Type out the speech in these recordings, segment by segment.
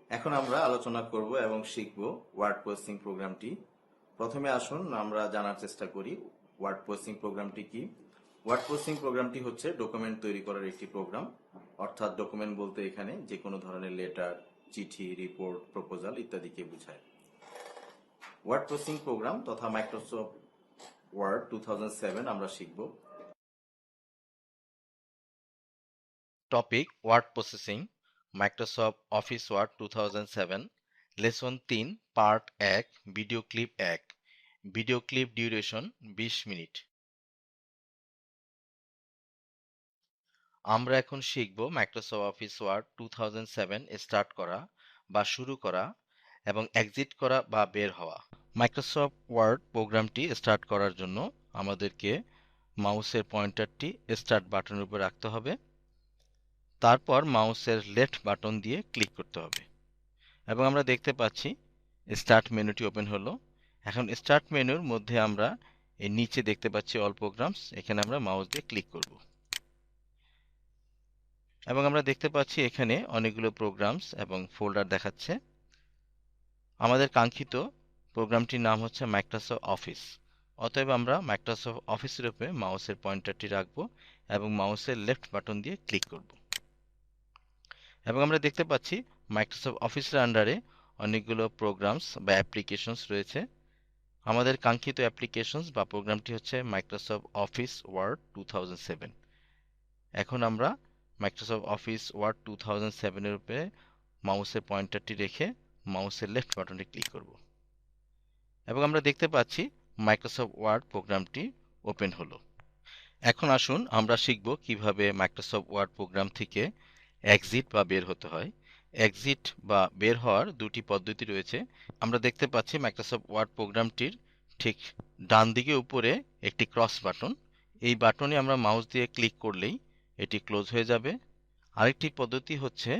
এখন আমরা আলোচনা করব এবং শিখব ওয়ার্ড প্রসেসিং প্রোগ্রামটি। প্রথমে আসুন আমরা জানার চেষ্টা করি ওয়ার্ড প্রসেসিং প্রোগ্রামটি কি। ওয়ার্ড প্রসেসিং প্রোগ্রামটি হচ্ছে ডকুমেন্ট তৈরি করার একটি প্রোগ্রাম। অর্থাৎ ডকুমেন্ট বলতে এখানে যে কোনো ধরনের লেটার, চিঠি, রিপোর্ট, প্রপোজাল ইত্যাদিকে বোঝায়। ওয়ার্ড প্রসেসিং প্রোগ্রাম তথা মাইক্রোসফট ওয়ার্ড 2007 আমরা শিখব। Topic word processing Microsoft Office Word 2007 lesson 3 part 1 video clip 1 video clip duration 20 minute. আমরা এখন শিখব মাইক্রোসফট অফিস ওয়ার্ড 2007 স্টার্ট করা বা শুরু করা এবং এক্সিট করা বা বের হওয়া। মাইক্রোসফট ওয়ার্ড প্রোগ্রামটি স্টার্ট করার জন্য আমাদেরকে মাউসের পয়েন্টারটি স্টার্ট বাটনের উপর রাখতে হবে। তারপর মাউসের লেফট বাটন দিয়ে ক্লিক করতে হবে এবং আমরা দেখতে পাচ্ছি স্টার্ট মেনুটি ওপেন হলো। এখন স্টার্ট মেনুর মধ্যে আমরা এই নিচে দেখতে পাচ্ছি অল প্রোগ্রামস, এখানে আমরা মাউস দিয়ে ক্লিক করব এবং আমরা দেখতে পাচ্ছি এখানে অনেকগুলো প্রোগ্রামস এবং ফোল্ডার দেখাচ্ছে। আমাদের কাঙ্ক্ষিত প্রোগ্রামটির নাম হচ্ছে মাইক্রোসফট অফিস, অতএব আমরা মাইক্রোসফট অফিসের উপরে মাউসের পয়েন্টারটি রাখব এবং মাউসের লেফট বাটন দিয়ে ক্লিক করব এবং আমরা দেখতে পাচ্ছি মাইক্রোসফট অফিসের আন্ডারে অনেকগুলো প্রোগ্রামস বা অ্যাপ্লিকেশনস রয়েছে। আমাদের কাঙ্ক্ষিত অ্যাপ্লিকেশনস বা প্রোগ্রামটি হচ্ছে মাইক্রোসফট অফিস ওয়ার্ড 2007। এখন আমরা মাইক্রোসফট অফিস ওয়ার্ড 2007 এর উপরে মাউসের পয়েন্টারটি রেখে মাউসের লেফট বাটনে ক্লিক করব এবং আমরা দেখতে পাচ্ছি মাইক্রোসফট ওয়ার্ড প্রোগ্রামটি ওপেন হলো। এখন আসুন আমরা শিখব কিভাবে মাইক্রোসফট ওয়ার্ড প্রোগ্রাম থেকে এক্সিট বা বের হতে হয়। এক্সিট বা বের হওয়ার দুটি পদ্ধতি রয়েছে। আমরা দেখতে পাচ্ছি মাইক্রোসফট ওয়ার্ড প্রোগ্রামটির ঠিক ডান দিকে উপরে একটি ক্রস বাটন, এই বাটনে আমরা মাউস দিয়ে ক্লিক করলেই এটি ক্লোজ হয়ে যাবে। আরেকটি পদ্ধতি হচ্ছে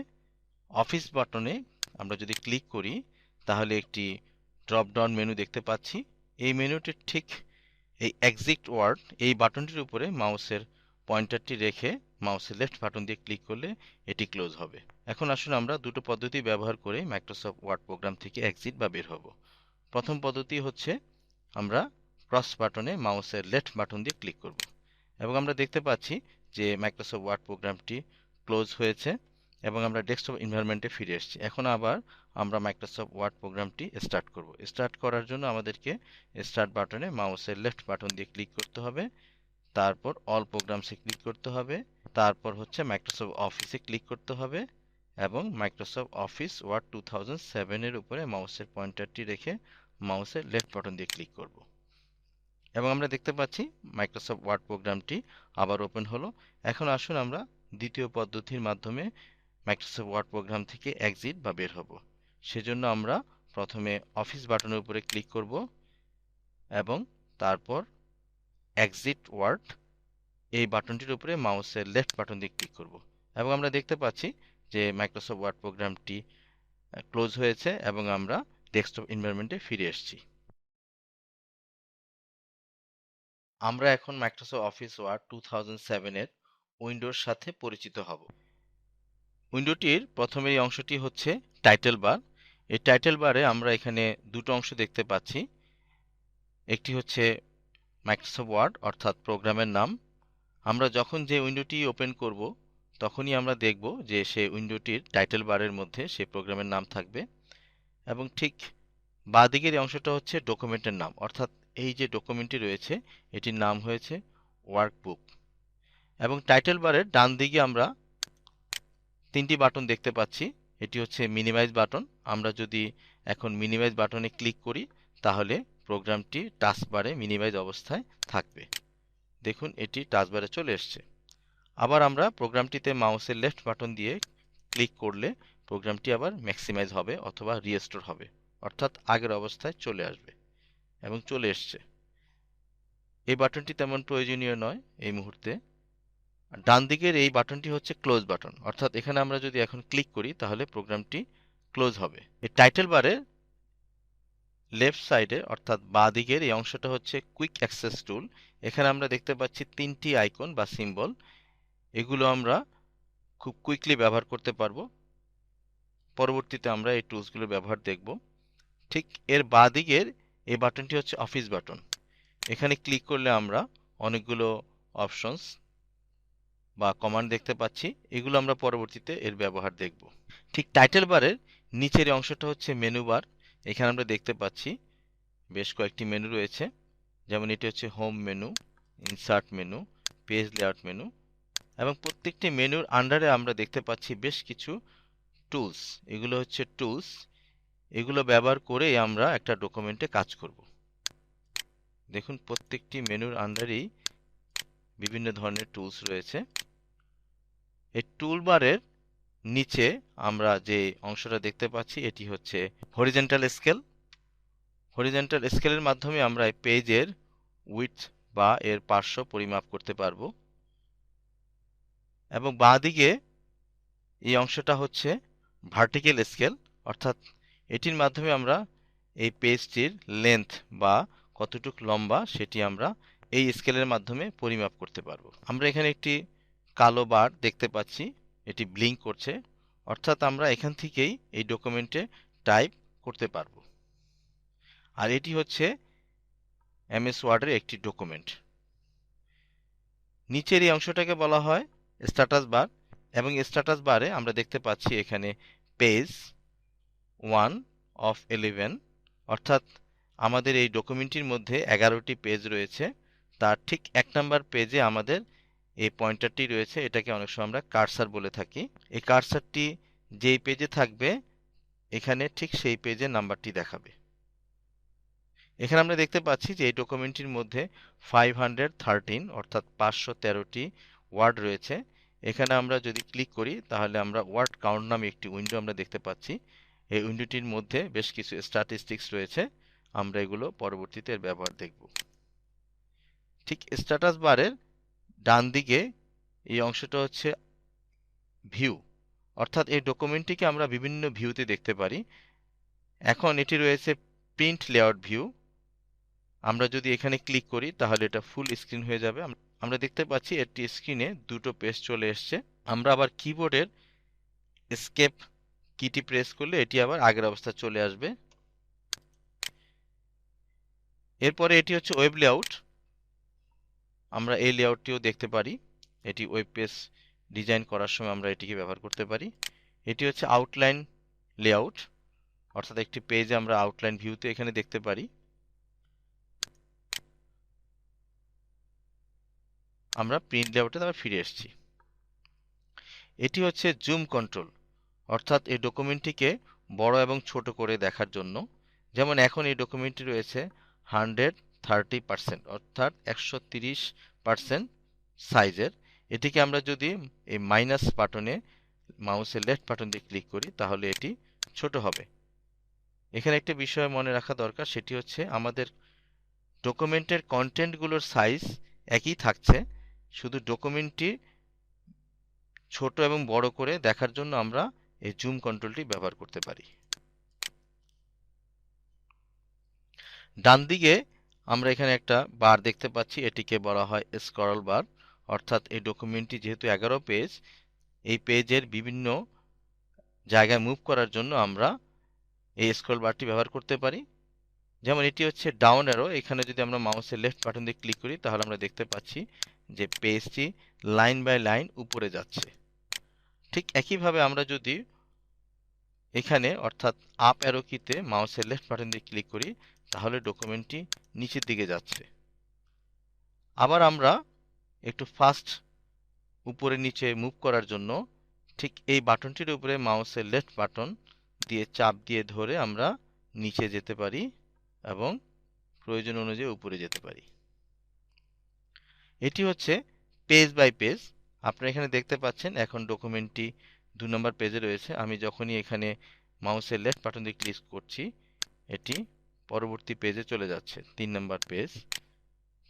অফিস বাটনে আমরা যদি ক্লিক করি তাহলে একটি ড্রপ ডাউন মেনু দেখতে পাচ্ছি। এই মেনুটির ঠিক এই এক্সিট ওয়ার্ড এই বাটনটির উপরে মাউসের পয়েন্টারটি রেখে মাউসের লেফট বাটন দিয়ে ক্লিক করলে এটি ক্লোজ হবে। এখন আসুন আমরা দুটো পদ্ধতি ব্যবহার করে মাইক্রোসফট ওয়ার্ড প্রোগ্রাম থেকে এক্সিট বা বের হব। প্রথম পদ্ধতি হচ্ছে আমরা ক্রস বাটনে মাউসের লেফট বাটন দিয়ে ক্লিক করব এবং আমরা দেখতে পাচ্ছি যে মাইক্রোসফট ওয়ার্ড প্রোগ্রামটি ক্লোজ হয়েছে এবং আমরা ডেস্কটপ এনভায়রনমেন্টে ফিরে এসেছি। এখন আবার আমরা মাইক্রোসফট ওয়ার্ড প্রোগ্রামটি স্টার্ট করব। স্টার্ট করার জন্য আমাদেরকে স্টার্ট বাটনে মাউসের লেফট বাটন দিয়ে ক্লিক করতে হবে, তারপর অল প্রোগ্রামসে ক্লিক করতে হবে, তারপর হচ্ছে মাইক্রোসফট অফিসে ক্লিক করতে হবে এবং মাইক্রোসফট অফিস ওয়ার্ড 2007 এর উপরে মাউসের পয়েন্টারটি রেখে মাউসের লেফট বাটন দিয়ে ক্লিক করব এবং আমরা দেখতে পাচ্ছি মাইক্রোসফট ওয়ার্ড প্রোগ্রামটি আবার ওপেন হলো। এখন আসুন আমরা দ্বিতীয় পদ্ধতির মাধ্যমে মাইক্রোসফট ওয়ার্ড প্রোগ্রাম থেকে এক্সিট বা বের হব। সেজন্য আমরা প্রথমে অফিস বাটনের উপরে ক্লিক করব এবং তারপর এক্সিট ওয়ার্ড এই বাটনটির উপরে মাউসের লেফট বাটন দিয়ে ক্লিক করব এবং আমরা দেখতে পাচ্ছি যে মাইক্রোসফট ওয়ার্ড প্রোগ্রামটি ক্লোজ হয়েছে এবং আমরা ডেস্কটপ এনভায়রনমেন্টে ফিরে এসেছি। আমরা এখন মাইক্রোসফট অফিস ওয়ার্ড 2007 এর উইন্ডোর সাথে পরিচিত হব। উইন্ডোটির প্রথম এই অংশটি হচ্ছে টাইটেল বার। এই টাইটেল বারে আমরা এখানে দুটো অংশ দেখতে পাচ্ছি। একটি হচ্ছে মাইক্রোসফট ওয়ার্ড অর্থাৎ প্রোগ্রামের নাম। আমরা যখন যে উইন্ডোটি ওপেন করব তখনই আমরা দেখব যে সেই উইন্ডোটির টাইটেল বারের মধ্যে সেই প্রোগ্রামের নাম থাকবে এবং ঠিক বাঁদিকের এই অংশটা হচ্ছে ডকুমেন্টের নাম, অর্থাৎ এই যে ডকুমেন্টটি রয়েছে এটির নাম হয়েছে ওয়ার্কবুক। এবং টাইটেল বারের ডান দিকে আমরা তিনটি বাটন দেখতে পাচ্ছি। এটি হচ্ছে মিনিমাইজ বাটন। আমরা যদি এখন মিনিমাইজ বাটনে ক্লিক করি তাহলে প্রোগ্রামটি টাস্কবারে মিনিমাইজ অবস্থায় থাকবে। দেখুন এটি টাস্কবারে চলে এসছে। আবার আমরা প্রোগ্রামটিতে মাউসের লেফট বাটন দিয়ে ক্লিক করলে প্রোগ্রামটি আবার ম্যাক্সিমাইজ হবে অথবা রিস্টোর হবে, অর্থাৎ আগের অবস্থায় চলে আসবে এবং চলে এসছে। এই বাটনটি তেমন প্রয়োজনীয় নয় এই মুহূর্তে। ডান দিকের এই বাটনটি হচ্ছে ক্লোজ বাটন, অর্থাৎ এখানে আমরা যদি এখন ক্লিক করি তাহলে প্রোগ্রামটি ক্লোজ হবে। এই টাইটেল বারে লেফট সাইডে অর্থাৎ বাঁ দিকের এই অংশটা হচ্ছে কুইক অ্যাক্সেস টুল। এখানে আমরা দেখতে পাচ্ছি তিনটি আইকন বা সিম্বল, এগুলো আমরা খুব কুইকলি ব্যবহার করতে পারবো। পরবর্তীতে আমরা এই টুলসগুলোর ব্যবহার দেখব। ঠিক এর বাঁদিকের এই বাটনটি হচ্ছে অফিস বাটন। এখানে ক্লিক করলে আমরা অনেকগুলো অপশনস বা কমান্ড দেখতে পাচ্ছি, এগুলো আমরা পরবর্তীতে এর ব্যবহার দেখব। ঠিক টাইটেল বারের নিচের এই অংশটা হচ্ছে মেনু বার। এখানে আমরা দেখতে পাচ্ছি বেশ কয়েকটি মেনু রয়েছে, যেমন এটি হচ্ছে home menu, insert menu, page layout menu, এবং প্রত্যেকটি মেনুর আন্ডারে আমরা দেখতে পাচ্ছি বেশ কিছু টুলস। এগুলো হচ্ছে টুলস, এগুলো ব্যবহার করেই আমরা একটা ডকুমেন্টে কাজ করব। দেখুন প্রত্যেকটি মেনুর আন্ডারেই বিভিন্ন ধরনের টুলস রয়েছে। এই টুলবারের নিচে আমরা যে অংশটা দেখতে পাচ্ছি এটি হচ্ছে হরিজন্টাল স্কেল। হরিজন্টাল স্কেলের মাধ্যমে আমরা এই পেজের উইডথ বা এর পার্শ্ব পরিমাপ করতে পারবো। এবং বাঁদিকে এই অংশটা হচ্ছে ভার্টিক্যাল স্কেল, অর্থাৎ এটির মাধ্যমে আমরা এই পেজটির লেন্থ বা কতটুক লম্বা সেটি আমরা এই স্কেলের মাধ্যমে পরিমাপ করতে পারবো। আমরা এখানে একটি কালো বার দেখতে পাচ্ছি, এটি ব্লিঙ্ক করছে, অর্থাৎ আমরা এখান থেকেই এই ডকুমেন্টে টাইপ করতে পারবো। আর এটি হচ্ছে এমএস ওয়ার্ডের একটি ডকুমেন্ট। নিচের এই অংশটাকে বলা হয় স্ট্যাটাস বার, এবং স্ট্যাটাস বারে আমরা দেখতে পাচ্ছি এখানে পেজ 1 অফ 11, অর্থাৎ আমাদের এই ডকুমেন্টটির মধ্যে 11টি পেজ রয়েছে, তার ঠিক 1 নম্বর পেজে আমাদের এই পয়েন্টারটি রয়েছে, এটাকে অনেক সময় আমরা কার্সার বলে থাকি। এই কার্সারটি যেই পেজে থাকবে এখানে ঠিক সেই পেজের নাম্বারটি দেখাবে। এখানে আমরা দেখতে পাচ্ছি যে এই ডকুমেন্টটির মধ্যে 513 অর্থাৎ 513টি ওয়ার্ড রয়েছে। এখানে আমরা যদি ক্লিক করি তাহলে আমরা ওয়ার্ড কাউন্ট নামে একটি উইন্ডো আমরা দেখতে পাচ্ছি। এই উইন্ডোটির মধ্যে বেশ কিছু স্ট্যাটিস্টিক্স রয়েছে, আমরা এগুলো পরবর্তীতে এর ব্যবহার দেখব। ঠিক স্ট্যাটাস বারের ডান দিকে এই অংশটা হচ্ছে ভিউ, অর্থাৎ এই ডকুমেন্টটিকে আমরা বিভিন্ন ভিউতে দেখতে পারি। এখন এটি রয়েছে প্রিন্ট লেআউট ভিউ। আমরা যদি এখানে ক্লিক করি তাহলে এটা ফুল স্ক্রিন হয়ে যাবে। আমরা দেখতে পাচ্ছি একটি স্ক্রিনে দুটো পেজ চলে এসছে। আমরা আবার কিবোর্ডের এসকেপ কিটি প্রেস করলে এটি আবার আগের অবস্থায় চলে আসবে। এরপরে এটি হচ্ছে ওয়েব লেআউট। আমরা এই লেআউটটিও দেখতে পারি, এটি ওয়েব পেজ ডিজাইন করার সময় আমরা এটিকে ব্যবহার করতে পারি। এটি হচ্ছে আউটলাইন লেআউট, অর্থাৎ একটি পেজে আমরা আউটলাইন ভিউতে এখানে দেখতে পারি। আমরা প্রিন্ট লেআউটে আবার ফিরে এসেছি। এটি হচ্ছে জুম কন্ট্রোল, অর্থাৎ এই ডকুমেন্টটিকে বড় এবং ছোট করে দেখার জন্য। যেমন এখন এই ডকুমেন্টটি রয়েছে 130%, অর্থাৎ 130% সাইজের। এটিকে আমরা যদি এই মাইনাস বাটনে মাউসের লেফট বাটন দিয়ে ক্লিক করি তাহলে এটি ছোট হবে। এখানে একটা বিষয় মনে রাখা দরকার, সেটি হচ্ছে আমাদের ডকুমেন্টের কন্টেন্টগুলোর সাইজ একই থাকছে, শুধু ডকুমেন্টটি ছোট এবং বড় করে দেখার জন্য আমরা এই জুম কন্ট্রোলটি ব্যবহার করতে পারি। ডান দিকে আমরা এখানে একটা বার দেখতে পাচ্ছি, এটিকে বলা হয় স্ক্রল বার, অর্থাৎ এই ডকুমেন্টটি যেহেতু 11 পেজ, এই পেজের বিভিন্ন জায়গায় মুভ করার জন্য আমরা এই স্ক্রল বারটি ব্যবহার করতে পারি। যেমন এটি হচ্ছে ডাউন অ্যারো, এখানে যদি আমরা মাউসের লেফট বাটন দিয়ে ক্লিক করি তাহলে আমরা দেখতে পাচ্ছি যে পেজটি লাইন বাই লাইন উপরে যাচ্ছে। ঠিক একইভাবে আমরা যদি এখানে অর্থাৎ আপ অ্যারো কিতে মাউসের লেফট বাটন দিয়ে ক্লিক করি তাহলে ডকুমেন্টটি নিচের দিকে যাচ্ছে। আবার আমরা একটু ফাস্ট উপরে নিচে মুভ করার জন্য ঠিক এই বাটনটির উপরে মাউসের লেফট বাটন দিয়ে চাপ দিয়ে ধরে আমরা নিচে যেতে পারি এবং প্রয়োজন অনুযায়ী উপরে যেতে পারি। এটি হচ্ছে পেজ বাই পেজ। আপনারা এখানে দেখতে পাচ্ছেন এখন ডকুমেন্টটি 2 নম্বর পেজে রয়েছে। আমি যখনই এখানে মাউসের লেফট বাটন দিয়ে ক্লিক করছি এটি পরবর্তী পেজে চলে যাচ্ছে। 3 নম্বর পেজ,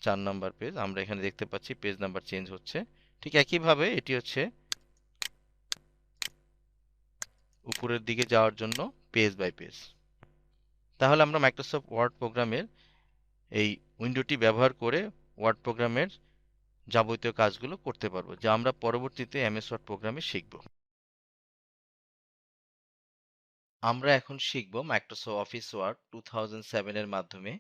4 নম্বর পেজ, আমরা এখানে দেখতে পাচ্ছি পেজ নাম্বার চেঞ্জ হচ্ছে। ঠিক একইভাবে এটি হচ্ছে উপরের দিকে যাওয়ার জন্য পেজ বাই পেজ। তাহলে আমরা মাইক্রোসফট ওয়ার্ড প্রোগ্রামের এই উইন্ডোটি ব্যবহার করে ওয়ার্ড প্রোগ্রামের যাবতীয় কাজগুলো করতে পারবো, যা আমরা পরবর্তীতে এমএস ওয়ার্ড প্রোগ্রামে শিখব। আমরা এখন শিখব মাইক্রোসফট অফিস ওয়ার্ড 2007 এর মাধ্যমে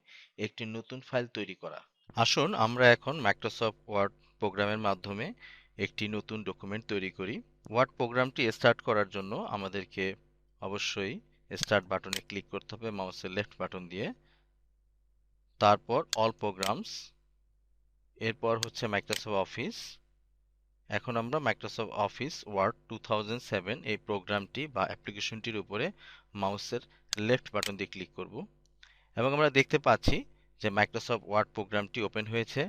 একটি নতুন ফাইল তৈরি করা। আসুন আমরা এখন মাইক্রোসফট ওয়ার্ড প্রোগ্রামের মাধ্যমে একটি নতুন ডকুমেন্ট তৈরি করি। ওয়ার্ড প্রোগ্রামটি স্টার্ট করার জন্য আমাদেরকে অবশ্যই স্টার্ট বাটনে ক্লিক করতে হবে মাউসের লেফট বাটন দিয়ে। তারপর অল প্রোগ্রামস, এরপর হচ্ছে মাইক্রোসফট অফিস। এখন আমরা মাইক্রোসফট অফিস ওয়ার্ড 2007 এই প্রোগ্রামটি বা অ্যাপ্লিকেশনটির উপরে মাউসের লেফট বাটন দিয়ে ক্লিক করব এবং আমরা দেখতে পাচ্ছি যে মাইক্রোসফট ওয়ার্ড প্রোগ্রামটি ওপেন হয়েছে।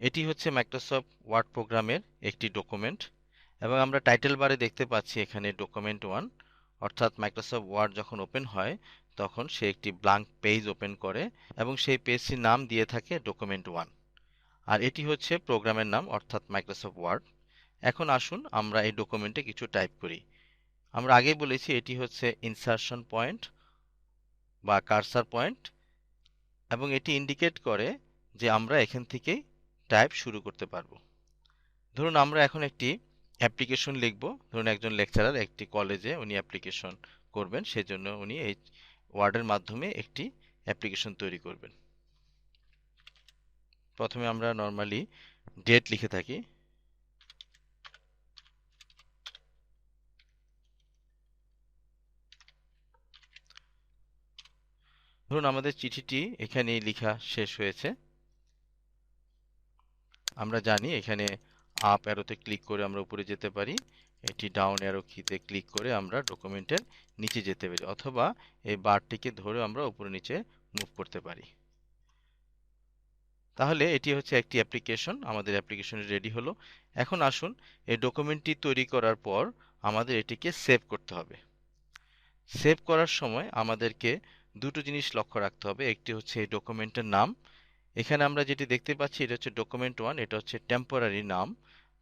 এটি হচ্ছে মাইক্রোসফট ওয়ার্ড প্রোগ্রামের একটি ডকুমেন্ট এবং আমরা টাইটেল বারে দেখতে পাচ্ছি এখানে ডকুমেন্ট 1, অর্থাৎ মাইক্রোসফট ওয়ার্ড যখন ওপেন হয় তখন সে একটি ব্ল্যাঙ্ক পেজ ওপেন করে এবং সেই পেজটির নাম দিয়ে থাকে ডকুমেন্ট 1। আর এটি হচ্ছে প্রোগ্রামের নাম অর্থাৎ মাইক্রোসফট ওয়ার্ড। এখন আসুন আমরা এই ডকুমেন্টে কিছু টাইপ করি। আমরা আগেই বলেছি এটি হচ্ছে ইনসারশন পয়েন্ট বা কার্সার পয়েন্ট এবং এটি ইন্ডিকেট করে যে আমরা এখান থেকেই টাইপ শুরু করতে পারবো। ধরুন আমরা এখন একটি অ্যাপ্লিকেশন লিখব। ধরুন একজন লেকচারার একটি কলেজে উনি অ্যাপ্লিকেশন করবেন, সেজন্য উনি এই ওয়ার্ডের মাধ্যমে একটি অ্যাপ্লিকেশন তৈরি করবেন। প্রথমে আমরা নর্মালি ডেট লিখে থাকি। ধরুন আমাদের চিঠিটি এখানেই লেখা শেষ হয়েছে। আমরা জানি এখানে আপ অ্যারোতে ক্লিক করে আমরা উপরে যেতে পারি, এটি ডাউন অ্যারো কিতে ক্লিক করে আমরা ডকুমেন্টের নিচে যেতে পারি, অথবা এই বারটিকে ধরে আমরা উপরে নিচে মুভ করতে পারি। তাহলে এটি হচ্ছে একটি অ্যাপ্লিকেশন, আমাদের অ্যাপ্লিকেশন রেডি হলো। এখন আসুন এই ডকুমেন্টটি তৈরি করার পর আমাদের এটিকে সেভ করতে হবে। সেভ করার সময় আমাদেরকে দুটো জিনিস লক্ষ্য রাখতে হবে। একটি হচ্ছে এই ডকুমেন্টের নাম। এখানে আমরা যেটি দেখতে পাচ্ছি এটা হচ্ছে ডকুমেন্ট 1, এটা হচ্ছে টেম্পোরারি নাম,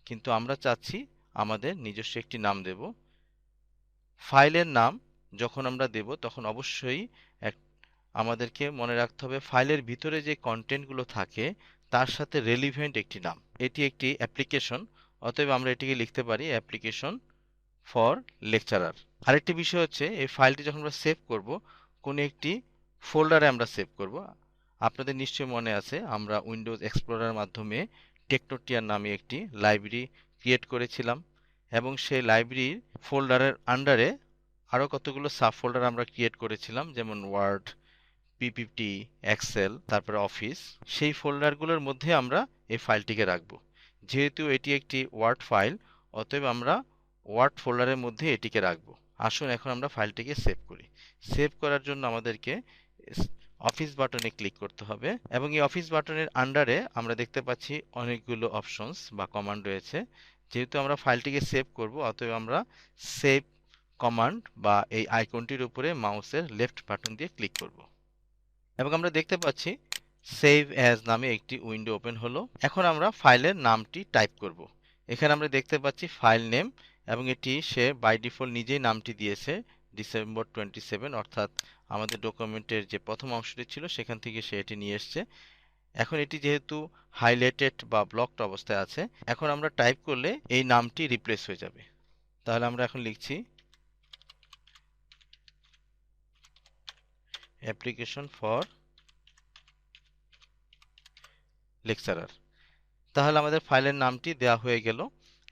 কিন্তু আমরা চাচ্ছি আমাদের নিজস্ব একটি নাম দেব। ফাইলের নাম যখন আমরা দেব তখন অবশ্যই আমাদেরকে মনে রাখতে হবে ফাইলের ভিতরে যে কন্টেন্টগুলো থাকে তার সাথে রেলিভেন্ট একটি নাম। এটি একটি অ্যাপ্লিকেশন, অতএব আমরা এটিকে লিখতে পারি অ্যাপ্লিকেশন ফর লেকচারার। আরেকটি বিষয় হচ্ছে এই ফাইলটি যখন আমরা সেভ করব কোনো একটি ফোল্ডারে আমরা সেভ করব। আপনাদের নিশ্চয়ই মনে আছে আমরা উইন্ডোজ এক্সপ্লোরার মাধ্যমে টেকনোটিয়ার নামে একটি লাইব্রেরি ক্রিয়েট করেছিলাম এবং সেই লাইব্রেরির ফোল্ডারের আন্ডারে আরও কতগুলো সাব ফোল্ডার আমরা ক্রিয়েট করেছিলাম, যেমন ওয়ার্ড, পিপিটি, এক্সেল, তারপরে অফিস। সেই ফোল্ডারগুলোর মধ্যে আমরা এই ফাইলটিকে রাখব। যেহেতু এটি একটি ওয়ার্ড ফাইল, অতএব আমরা ওয়ার্ড ফোল্ডারের মধ্যে এটিকে রাখব। আসুন এখন আমরা ফাইলটিকে সেভ করি। সেভ করার জন্য আমাদেরকে অফিস বাটনে ক্লিক করতে হবে এবং এই অফিস বাটনের আন্ডারে আমরা দেখতে পাচ্ছি অনেকগুলো অপশনস বা কমান্ড রয়েছে। যেহেতু আমরা ফাইলটিকে সেভ করব, অতএব আমরা সেভ কমান্ড বা এই আইকনটির উপরে মাউসের লেফট বাটন দিয়ে ক্লিক করব এবং আমরা দেখতে পাচ্ছি সেভ অ্যাজ নামে একটি উইন্ডো ওপেন হলো। এখন আমরা ফাইলের নামটি টাইপ করব। এখানে আমরা দেখতে পাচ্ছি ফাইল নেম এবং এটি সে বাই ডিফল্ট নিজেই নামটি দিয়েছে ডিসেম্বর 27, অর্থাৎ আমাদের ডকুমেন্টের যে প্রথম অংশটি ছিল সেখান থেকে সে এটি নিয়ে এসছে। এখন এটি যেহেতু হাইলাইটেড বা ব্লকড অবস্থায় আছে, এখন আমরা টাইপ করলে এই নামটি রিপ্লেস হয়ে যাবে। তাহলে আমরা এখন লিখছি অ্যাপ্লিকেশন ফর লেকচারার। তাহলে আমাদের ফাইলের নামটি দেওয়া হয়ে গেল।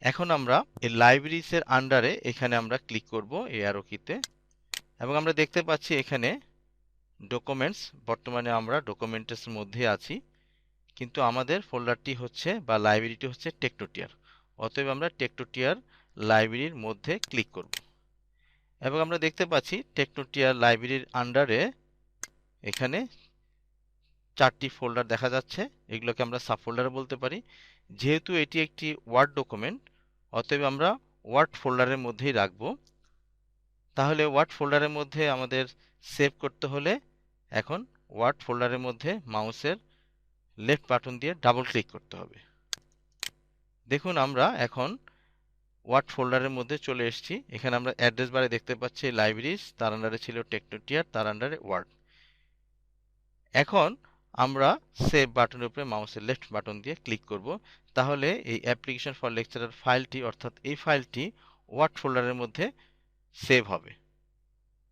এখন আমরা এই লাইব্রেরিজের আন্ডারে এখানে আমরা ক্লিক করব এই অ্যারো কিতে এবং আমরা দেখতে পাচ্ছি এখানে ডকুমেন্টস, বর্তমানে আমরা ডকুমেন্টসের মধ্যে আছি, কিন্তু আমাদের ফোল্ডারটি হচ্ছে বা লাইব্রেরিটি হচ্ছে টেকনোটিয়ার। অতএব আমরা টেকনোটিয়ার লাইব্রেরির মধ্যে ক্লিক করব এবং আমরা দেখতে পাচ্ছি টেকনোটিয়ার লাইব্রেরির আন্ডারে এখানে 4টি ফোল্ডার দেখা যাচ্ছে। এগুলোকে আমরা সাব ফোল্ডার বলতে পারি। যেহেতু এটি একটি ওয়ার্ড ডকুমেন্ট, অতএব আমরা ওয়ার্ড ফোল্ডারের মধ্যেই রাখব। তাহলে ওয়ার্ড ফোল্ডারের মধ্যে আমাদের সেভ করতে হলে এখন ওয়ার্ড ফোল্ডারের মধ্যে মাউসের লেফট বাটন দিয়ে ডাবল ক্লিক করতে হবে। দেখুন আমরা এখন ওয়ার্ড ফোল্ডারের মধ্যে চলে এসেছি। এখানে আমরা অ্যাড্রেস বারে দেখতে পাচ্ছি লাইব্রেরিজ, তার আন্ডারে ছিল টেকনোটিয়ার, তার আন্ডারে ওয়ার্ড। এখন আমরা সেভ বাটনের উপরে মাউসের লেফট বাটন দিয়ে ক্লিক করব। তাহলে এই অ্যাপ্লিকেশন ফর লেকচারার ফাইলটি, অর্থাৎ এই ফাইলটি ওয়ার্ড ফোল্ডারের মধ্যে সেভ হবে।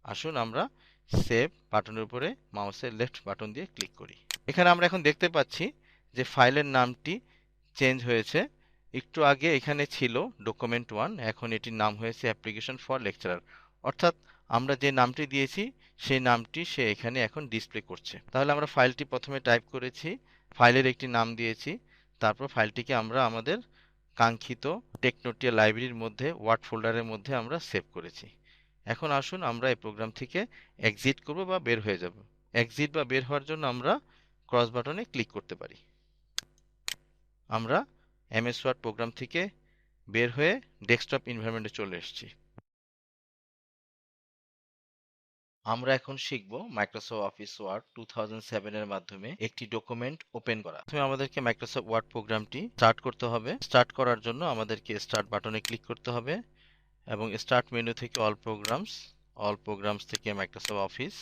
আসুন আমরা সেভ বাটনের উপরে মাউসের লেফট বাটন দিয়ে ক্লিক করি। এখানে আমরা এখন দেখতে পাচ্ছি যে ফাইলের নামটি চেঞ্জ হয়েছে। একটু আগে এখানে ছিল document1, এখন এটির নাম হয়েছে অ্যাপ্লিকেশন ফর লেকচারার। অর্থাৎ আমরা যে নামটি দিয়েছি সেই নামটি সে এখানে এখন ডিসপ্লে করছে। তাহলে আমরা ফাইলটি প্রথমে টাইপ করেছি, ফাইলের একটি নাম দিয়েছি, তারপর ফাইলটিকে আমরা আমাদের কাঙ্ক্ষিত টেকনোটিয়া লাইব্রেরির মধ্যে ওয়ার্ড ফোল্ডারের মধ্যে আমরা সেভ করেছি। এখন আসুন আমরা এই প্রোগ্রাম থেকে এক্সিট করব বা বের হয়ে যাব। এক্সিট বা বের হওয়ার জন্য আমরা ক্রস বাটনে ক্লিক করতে পারি। আমরা এমএস ওয়ার্ড প্রোগ্রাম থেকে বের হয়ে ডেস্কটপ এনভায়রনমেন্টে চলে এসেছি। আমরা এখন শিখব মাইক্রোসফট অফিস ওয়ার্ড 2007 এর মাধ্যমে একটি ডকুমেন্ট ওপেন করা। প্রথমে আমাদেরকে মাইক্রোসফট ওয়ার্ড প্রোগ্রামটি স্টার্ট করতে হবে। স্টার্ট করার জন্য আমাদেরকে স্টার্ট বাটনে ক্লিক করতে হবে এবং স্টার্ট মেনু থেকে অল প্রোগ্রামস থেকে মাইক্রোসফট অফিস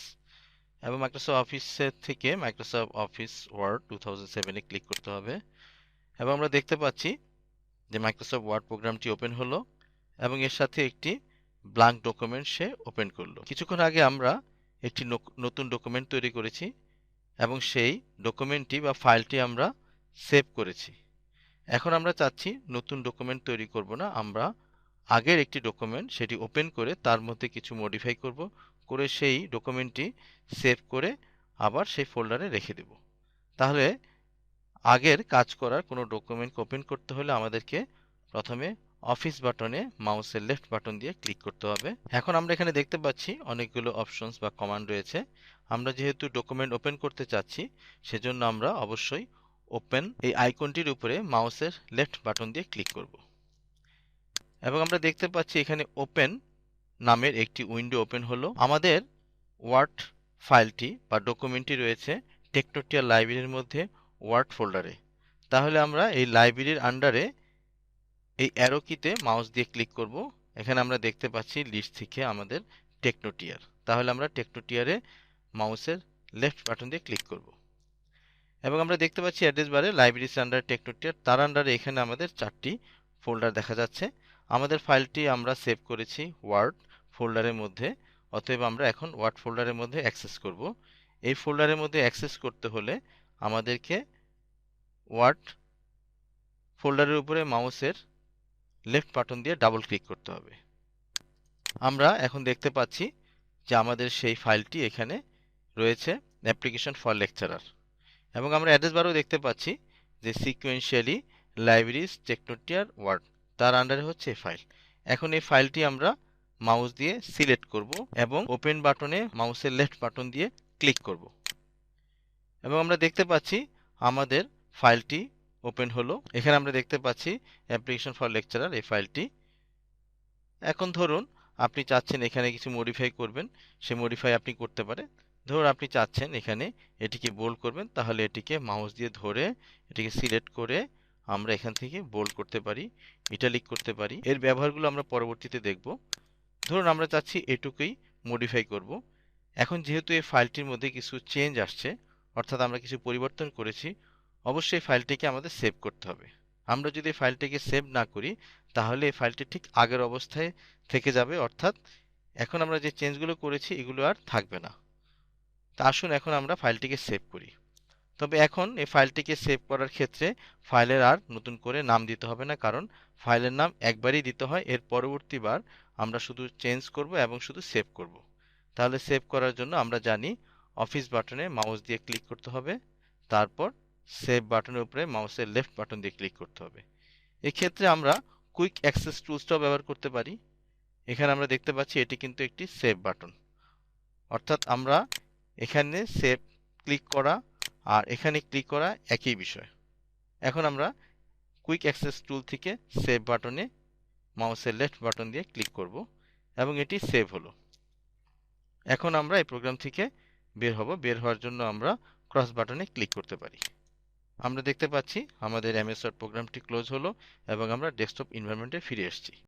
এবং মাইক্রোসফট অফিসের থেকে মাইক্রোসফট অফিস ওয়ার্ড 2007 এ ক্লিক করতে হবে এবং আমরা দেখতে পাচ্ছি যে মাইক্রোসফট ওয়ার্ড প্রোগ্রামটি ওপেন হলো এবং এর সাথে একটি ব্ল্যাঙ্ক ডকুমেন্ট সে ওপেন করলো। কিছুক্ষণ আগে আমরা একটি নতুন ডকুমেন্ট তৈরি করেছি এবং সেই ডকুমেন্টটি বা ফাইলটি আমরা সেভ করেছি। এখন আমরা চাচ্ছি নতুন ডকুমেন্ট তৈরি করব না, আমরা আগের একটি ডকুমেন্ট সেটি ওপেন করে তার মধ্যে কিছু মডিফাই করব, করে সেই ডকুমেন্টটি সেভ করে আবার সেই ফোল্ডারে রেখে দেব। তাহলে আগের কাজ করার কোনো ডকুমেন্ট ওপেন করতে হলে আমাদেরকে প্রথমে অফিস বাটনে মাউসের লেফট বাটন দিয়ে ক্লিক করতে হবে। এখন আমরা এখানে দেখতে পাচ্ছি অনেকগুলো অপশনস বা কমান্ড রয়েছে। আমরা যেহেতু ডকুমেন্ট ওপেন করতে চাচ্ছি সেজন্য আমরা অবশ্যই ওপেন এই আইকনটির উপরে মাউসের লেফট বাটন দিয়ে ক্লিক করব এবং আমরা দেখতে পাচ্ছি এখানে ওপেন নামের একটি উইন্ডো ওপেন হলো। আমাদের ওয়ার্ড ফাইলটি বা ডকুমেন্টটি রয়েছে টেকনোটিয়া লাইব্রেরির মধ্যে ওয়ার্ড ফোল্ডারে। তাহলে আমরা এই লাইব্রেরির আন্ডারে এই অ্যারো কিতে মাউস দিয়ে ক্লিক করব। এখানে আমরা দেখতে পাচ্ছি লিস্ট থেকে আমাদের টেকনোটিয়ার। তাহলে আমরা টেকনোটিয়ারে মাউসের লেফট বাটন দিয়ে ক্লিক করব এবং আমরা দেখতে পাচ্ছি অ্যাড্রেস বারে লাইব্রেরিস আন্ডার টেকনোটিয়ার, তার আন্ডারে এখানে আমাদের 4টি ফোল্ডার দেখা যাচ্ছে। আমাদের ফাইলটি আমরা সেভ করেছি ওয়ার্ড ফোল্ডারের মধ্যে, অতএব আমরা এখন ওয়ার্ড ফোল্ডারের মধ্যে অ্যাক্সেস করব। এই ফোল্ডারের মধ্যে অ্যাক্সেস করতে হলে আমাদেরকে ওয়ার্ড ফোল্ডারের উপরে মাউসের লেফট বাটন দিয়ে ডাবল ক্লিক করতে হবে। আমরা এখন দেখতে পাচ্ছি যে আমাদের সেই ফাইলটি এখানে রয়েছে অ্যাপ্লিকেশন ফর লেকচারার এবং আমরা অ্যাড্রেস বারেও দেখতে পাচ্ছি যে সিকোয়েন্সিয়ালি লাইব্রেরিজ টেকনোটিয়ার ওয়ার্ড, তার আন্ডারে হচ্ছে এই ফাইল। এখন এই ফাইলটি আমরা মাউস দিয়ে সিলেক্ট করব এবং ওপেন বাটনে মাউসের লেফট বাটন দিয়ে ক্লিক করব এবং আমরা দেখতে পাচ্ছি আমাদের ফাইলটি ওপেন হলো। এখানে আমরা দেখতে পাচ্ছি অ্যাপ্লিকেশন ফর লেকচারার এই ফাইলটি। এখন ধরুন আপনি চাচ্ছেন এখানে কিছু মডিফাই করবেন, সে মডিফাই আপনি করতে পারেন। ধরুন আপনি চাচ্ছেন এখানে এটিকে বোল্ড করবেন, তাহলে এটিকে মাউস দিয়ে ধরে এটিকে সিলেক্ট করে আমরা এখান থেকে বোল্ড করতে পারি, ইটালিক করতে পারি। এর ব্যবহারগুলো আমরা পরবর্তীতে দেখব। ধরুন আমরা চাচ্ছি এটুকুই মডিফাই করব। এখন যেহেতু এই ফাইলটির মধ্যে কিছু চেঞ্জ আসছে, অর্থাৎ আমরা কিছু পরিবর্তন করেছি, অবশ্যই ফাইলটিকে আমাদের সেভ করতে হবে। আমরা যদি ফাইলটিকে সেভ না করি তাহলে এই ফাইলটি ঠিক আগের অবস্থায় থেকে যাবে, অর্থাৎ এখন আমরা যে চেঞ্জগুলো করেছি এগুলো আর থাকবে না। তা আসুন এখন আমরা ফাইলটিকে সেভ করি। তবে এখন এই ফাইলটিকে সেভ করার ক্ষেত্রে ফাইলের আর নতুন করে নাম দিতে হবে না, কারণ ফাইলের নাম একবারই দিতে হয়, এর পরবর্তীবার আমরা শুধু চেঞ্জ করব এবং শুধু সেভ করব। তাহলে সেভ করার জন্য আমরা জানি অফিস বাটনে মাউস দিয়ে ক্লিক করতে হবে, তারপর সেভ বাটনের উপরে মাউসের লেফট বাটন দিয়ে ক্লিক করতে হবে। এক্ষেত্রে আমরা কুইক অ্যাক্সেস টুলসটাও ব্যবহার করতে পারি। এখানে আমরা দেখতে পাচ্ছি এটি কিন্তু একটি সেভ বাটন, অর্থাৎ আমরা এখানে সেভ ক্লিক করা আর এখানে ক্লিক করা একই বিষয়। এখন আমরা কুইক অ্যাক্সেস টুল থেকে সেভ বাটনে মাউসের লেফট বাটন দিয়ে ক্লিক করব এবং এটি সেভ হলো। এখন আমরা এই প্রোগ্রাম থেকে বের হব। বের হওয়ার জন্য আমরা ক্রস বাটনে ক্লিক করতে পারি। আমরা দেখতে পাচ্ছি আমাদের এমএস ওয়ার্ড প্রোগ্রামটি ক্লোজ হলো এবং আমরা ডেস্কটপ এনভায়রনমেন্টে ফিরে এসেছি।